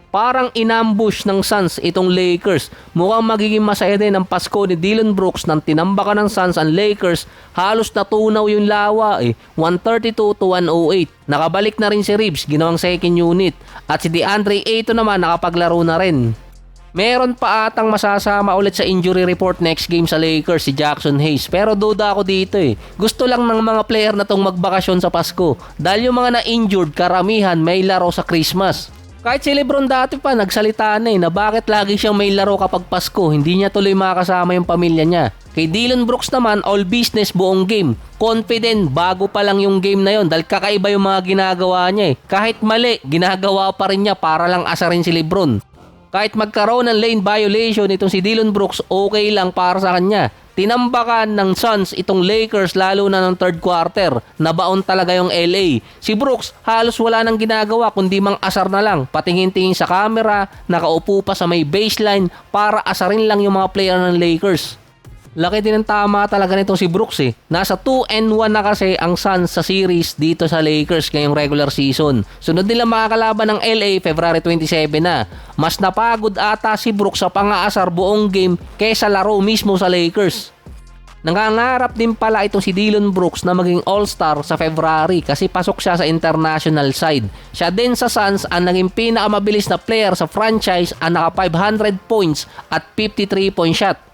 Parang inambush ng Suns itong Lakers. Mukhang magiging masaya din ang Pasko ni Dillon Brooks nang tinambakan ng Suns ang Lakers. Halos natunaw yung lawa 132-108. Nakabalik na rin si Reeves, ginawang second unit. At si DeAndre Ayton naman nakapaglaro na rin. Meron pa atang masasama ulit sa injury report next game sa Lakers si Jackson Hayes, pero duda ako dito Gusto lang ng mga player na tong magbakasyon sa Pasko dahil yung mga na-injured karamihan may laro sa Christmas. Kahit si Lebron dati pa nagsalita na bakit lagi siyang may laro kapag Pasko, hindi niya tuloy makasama yung pamilya niya. Kay Dillon Brooks naman, all business buong game. Confident, bago pa lang yung game na yon dahil kakaiba yung mga ginagawa niya Kahit mali, ginagawa pa rin niya para lang asarin si Lebron. Kahit magkaroon ng lane violation itong si Dillon Brooks, okay lang para sa kanya. Tinambakan ng Suns itong Lakers lalo na ng third quarter. Nabaon talaga yung LA. Si Brooks halos wala nang ginagawa kundi mang asar na lang. Patingin-tingin sa camera, nakaupo pa sa may baseline para asarin lang yung mga player ng Lakers. Laki din ang tama talaga nito si Brooks Nasa 2-1 na kasi ang Suns sa series dito sa Lakers ngayong regular season. Sunod nila makakalaban ng LA February 27 na. Mas napagod ata si Brooks sa pang-aasar buong game kaysa laro mismo sa Lakers. Nangangarap din pala itong si Dillon Brooks na maging all-star sa February kasi pasok siya sa international side. Siya din sa Suns ang naging pinakamabilis na player sa franchise ang naka 500 points at 53-point shot.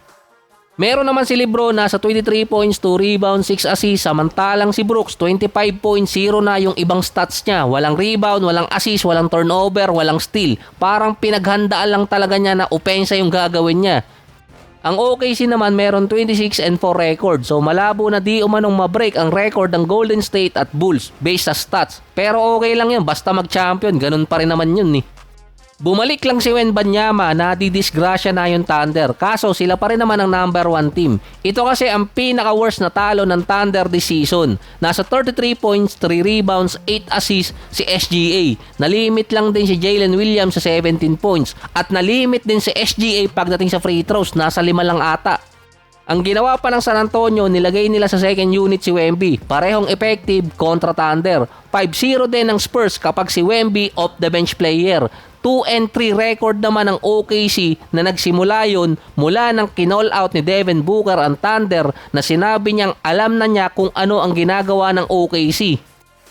Meron naman si Lebron na sa 23 points, 2 rebounds, 6 assists, samantalang si Brooks 25.0 na yung ibang stats niya. Walang rebound, walang assist, walang turnover, walang steal. Parang pinaghandaan lang talaga niya na opensa yung gagawin niya. Ang OKC naman meron 26-4 record, so malabo na di umanong mabreak ang record ng Golden State at Bulls based sa stats. Pero okay lang yun, basta mag-champion, ganun pa rin naman yun Bumalik lang si Wembanyama na didisgrasya na yung Thunder, kaso sila pa rin naman ang number 1 team. Ito kasi ang pinaka-worst na talo ng Thunder this season. Nasa 33 points, 3 rebounds, 8 assists si SGA. Nalimit lang din si Jalen Williams sa 17 points at nalimit din si SGA pagdating sa free throws, nasa 5 lang ata. Ang ginawa pa ng San Antonio, nilagay nila sa second unit si Wemby. Parehong effective kontra Thunder. 5-0 din ng Spurs kapag si Wemby off the bench player. 2-3 record naman ng OKC na nagsimula yun mula nang kinall out ni Devin Booker ang Thunder na sinabi niyang alam na niya kung ano ang ginagawa ng OKC.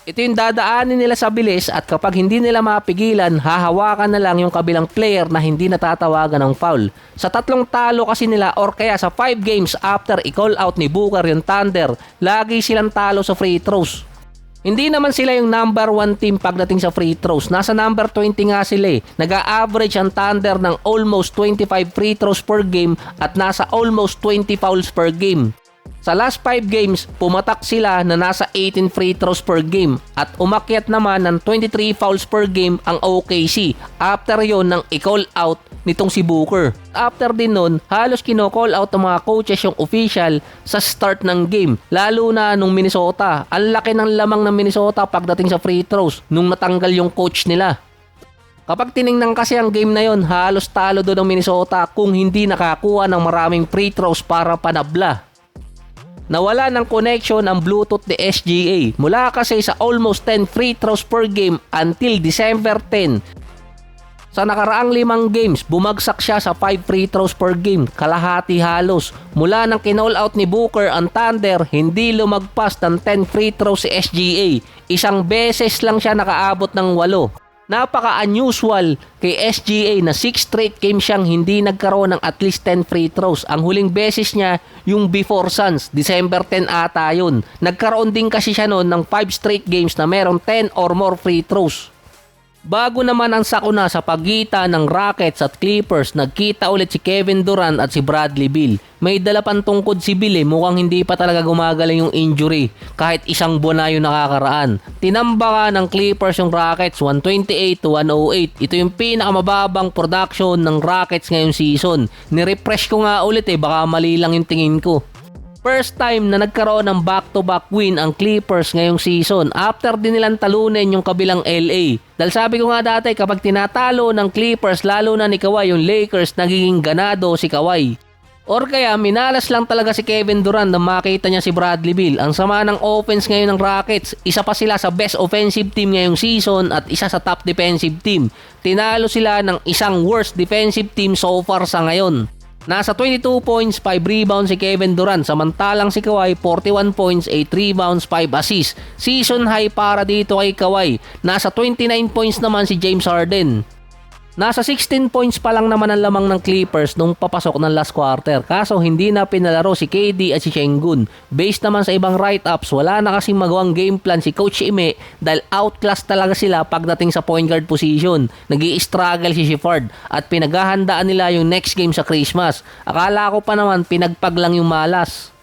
Ito yung dadaanin nila sa bilis at kapag hindi nila mapigilan, hahawakan na lang yung kabilang player na hindi natatawagan ng foul. Sa 3 talo kasi nila or kaya sa 5 games after i-call out ni Booker yung Thunder, lagi silang talo sa free throws. Hindi naman sila yung number 1 team pagdating sa free throws. Nasa number 20 nga sila Nag-a-average ang Thunder ng almost 25 free throws per game at nasa almost 20 fouls per game. Sa last 5 games, pumatak sila na nasa 18 free throws per game at umakyat naman ng 23 fouls per game ang OKC after yon ng i-call out nitong si Booker. After din nun, halos kino-call out ng mga coaches yung official sa start ng game, lalo na nung Minnesota. Ang laki ng lamang ng Minnesota pagdating sa free throws nung natanggal yung coach nila. Kapag tiningnan kasi ang game na yon, halos talo doon ng Minnesota kung hindi nakakuha ng maraming free throws para panabla. Nawala ng connection ang Bluetooth ni SGA mula kasi sa almost 10 free throws per game until December 10. Sa nakaraang 5 games, bumagsak siya sa 5 free throws per game, kalahati halos. Mula nang kinall out ni Booker ang Thunder, hindi lumagpas ng 10 free throws si SGA. Isang beses lang siya nakaabot ng 8. Napaka-unusual kay SGA na 6 straight games siyang hindi nagkaroon ng at least 10 free throws. Ang huling beses niya, yung before Suns, December 10 ata yun. Nagkaroon din kasi siya noon ng 5 straight games na merong 10 or more free throws. Bago naman ang sakuna sa pagitan ng Rockets at Clippers, nagkita ulit si Kevin Durant at si Bradley Beal. May dala pang tungkod si Beal mukhang hindi pa talaga gumagaling yung injury kahit isang buwan na yung nakakaraan. Tinambaka ng Clippers yung Rockets 128-108. Ito yung pinakamababang production ng Rockets ngayong season. Nirefresh ko nga ulit baka mali lang yung tingin ko. First time na nagkaroon ng back-to-back win ang Clippers ngayong season after din nilang talunin yung kabilang LA. Dahil sabi ko nga dati kapag tinatalo ng Clippers lalo na ni Kawhi yung Lakers, nagiging ganado si Kawhi. Or kaya minalas lang talaga si Kevin Durant na makita niya si Bradley Beal. Ang sama ng offense ngayon ng Rockets, isa pa sila sa best offensive team ngayong season at isa sa top defensive team. Tinalo sila ng isang worst defensive team so far sa ngayon. Nasa 22 points, 5 rebounds si Kevin Durant, samantalang si Kawhi 41 points, 8 rebounds, 5 assists. Season high para dito kay Kawhi. Nasa 29 points naman si James Harden. Nasa 16 points pa lang naman ang lamang ng Clippers nung papasok ng last quarter. Kaso hindi na pinalaro si KD at si Şengün. Based naman sa ibang write-ups, wala na kasing magawang game plan si Coach Ime dahil outclass talaga sila pagdating sa point guard position. Nag-i-struggle si Shepherd at pinaghahandaan nila yung next game sa Christmas. Akala ko pa naman pinagpag lang yung malas.